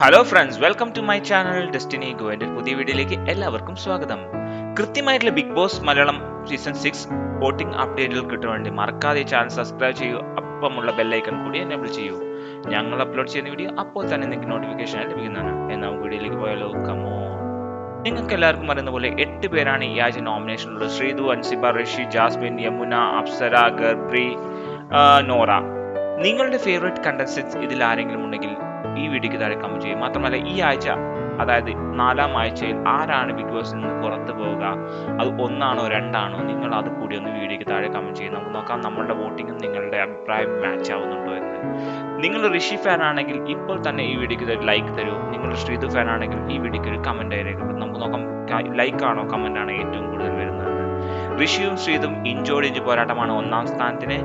Hello friends, welcome to my channel Destiny Go. എൻ്റെ പുതിയ വീഡിയോയിലേക്ക് എല്ലാവർക്കും സ്വാഗതം. കൃത്യമായിട്ടുള്ള Bigg Boss Malayalam season 6 voting അപ്ഡേറ്റുകൾ കിട്ടാൻ വേണ്ടി മറക്കാതെ ചാനൽ സബ്സ്ക്രൈബ് ചെയ്യൂ. ഒപ്പമുള്ള ബെല്ലൈക്കൺ കൂടി എനേബിൾ ചെയ്യൂ. ഞങ്ങൾ അപ്ലോഡ് ചെയ്യുന്ന വീഡിയോ അപ്പോൾ തന്നെ നിങ്ങൾക്ക് നോട്ടിഫിക്കേഷൻ ലഭിക്കുന്നതാണ്. എന്നാൽ വീഡിയോയിലേക്ക് പോയാലോ, കമോ. നിങ്ങൾക്ക് എല്ലാവർക്കും അറിയുന്ന പോലെ 8 പേരാണ് ഈ ആഴ്ച നോമിനേഷനുള്ളത്. ശ്രീതു, അൻസിബ, ഋഷി, ജാസ്മിൻ, യമുന, അപ്സര, ഗബ്രി, നോറ. നിങ്ങളുടെ ഫേവറേറ്റ് കണ്ടസ്റ്റൻസ് ഇതിൽ ആരെങ്കിലും ഉണ്ടെങ്കിൽ ഈ വീഡിയോക്ക് താഴെ കമന്റ് ചെയ്യും. മാത്രമല്ല, ഈ ആഴ്ച, അതായത് 4ാം ആഴ്ചയിൽ ആരാണ് ബിഗ് ബോസിൽ നിന്ന് പുറത്തു പോവുക, അത് 1 ആണോ 2 ആണോ, നിങ്ങൾ അത് കൂടി ഒന്ന് വീഡിയോക്ക് താഴെ കമന്റ് ചെയ്യും. നമുക്ക് നോക്കാം നമ്മളുടെ വോട്ടിങ്ങും നിങ്ങളുടെ അഭിപ്രായം മാച്ച് ആവുന്നുണ്ടോ എന്ന്. നിങ്ങൾ ഋഷി ഫാൻ ആണെങ്കിൽ ഇപ്പോൾ തന്നെ ഈ വീഡിയോക്ക് ഒരു ലൈക്ക് തരൂ. നിങ്ങൾ ശ്രീതു ഫാൻ ആണെങ്കിൽ ഈ വീഡിയോക്ക് ഒരു കമന്റ് ആയിരിക്കും. നമുക്ക് നോക്കാം ലൈക്ക് ആണോ കമന്റ് ആണോ ഏറ്റവും കൂടുതൽ വരുന്നത്. ഋഷിയും ശ്രീതും ഇഞ്ചോടിഞ്ച് പോരാട്ടമാണ് 1ാം സ്ഥാനത്തിന്.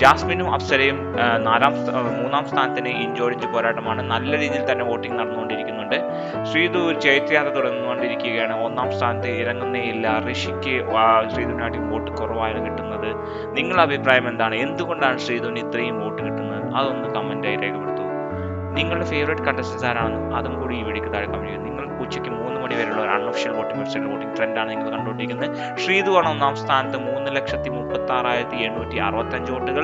ജാസ്മിനും അപ്സരയും 3ാം സ്ഥാനത്തിന് ഇഞ്ചോടിഞ്ച് പോരാട്ടമാണ്. നല്ല രീതിയിൽ തന്നെ വോട്ടിംഗ് നടന്നുകൊണ്ടിരിക്കുന്നുണ്ട്. ശ്രീതു ജയത്യാത്ര തുടർന്നുകൊണ്ടിരിക്കുകയാണ്. 1ാം സ്ഥാനത്ത് ഇറങ്ങുന്നേയില്ല. ഋഷിക്ക് ശ്രീതുവിനാട്ടി വോട്ട് കുറവാണ് കിട്ടുന്നത്. നിങ്ങളുടെ അഭിപ്രായം എന്താണ്? എന്തുകൊണ്ടാണ് ശ്രീതുവിന് ഇത്രയും വോട്ട് കിട്ടുന്നത്? അതൊന്ന് കമന്റായി രേഖപ്പെടുത്തൂ. നിങ്ങളുടെ ഫേവറേറ്റ് കണ്ടസ്റ്റൻസ് ആരാണെന്ന് അതും കൂടി ഈ വീഡിയോക്ക് താഴെ കമന്റ് ചെയ്യും. നിങ്ങൾ ഉച്ചയ്ക്ക് 3 മണി വരെയുള്ള ഒരു അൺഒഫീഷ്യൽ വോട്ടിംഗ് വെബ്സൈറ്റ് വോട്ടിംഗ് ട്രെൻഡാണ് നിങ്ങൾ കണ്ടുകൊണ്ടിരിക്കുന്നത്. ശ്രീതുവാണ് 1ാം സ്ഥാനത്ത് 3,36,865 വോട്ടുകൾ.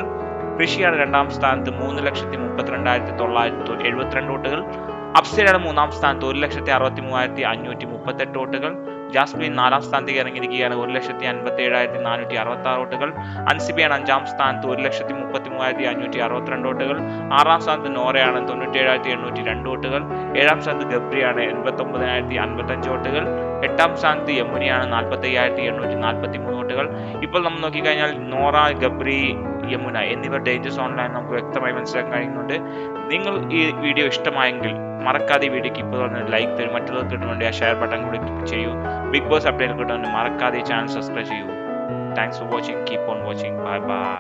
ഋഷിയാണ് 2ാം സ്ഥാനത്ത് 3,32,972 വോട്ടുകൾ. അപ്സരയാണ് 3ാം സ്ഥാനത്ത് 1,63,538 വോട്ടുകൾ. ജാസ്മിൻ 4ാം സ്ഥാനത്തേക്ക് ഇറങ്ങിയിരിക്കുകയാണ്, 1,57,466 വോട്ടുകൾ. അൻസിബയാണ് 5ാം സ്ഥാനത്ത് 1,33,562 വോട്ടുകൾ. 6ാം സ്ഥാനത്ത് നോറയാണ് 97,802 വോട്ടുകൾ. 7ാം സ്ഥാനത്ത് ഗബ്രിയാണ് 89,055 വോട്ടുകൾ. 8ാം സ്ഥാനത്ത് യമുനയാണ് 45,843 വോട്ടുകൾ. ഇപ്പോൾ നമ്മൾ നോക്കിക്കഴിഞ്ഞാൽ നോറ, ഗബ്രി, യമുന എന്നിവർ ഡേഞ്ചർ സോണിലായി നമുക്ക് വ്യക്തമായി മനസ്സിലാക്കാൻ കഴിയുന്നുണ്ട്. നിങ്ങൾ ഈ വീഡിയോ ഇഷ്ടമായെങ്കിൽ മറക്കാതെ ഈ വീഡിയോക്ക് ഇപ്പോൾ തന്നെ ലൈക്ക് തരും. മറ്റുള്ളവർക്ക് കിട്ടാൻ വേണ്ടി ആ ഷെയർ ബട്ടൺ കൂടി ക്ലിക്ക് ചെയ്യൂ. ബിഗ് ബോസ് അപ്ഡേറ്റ് കിട്ടാൻ വേണ്ടി മറക്കാതെ ചാനൽ സബ്സ്ക്രൈബ് ചെയ്യൂ. Thanks for watching. Keep on watching. Bye bye.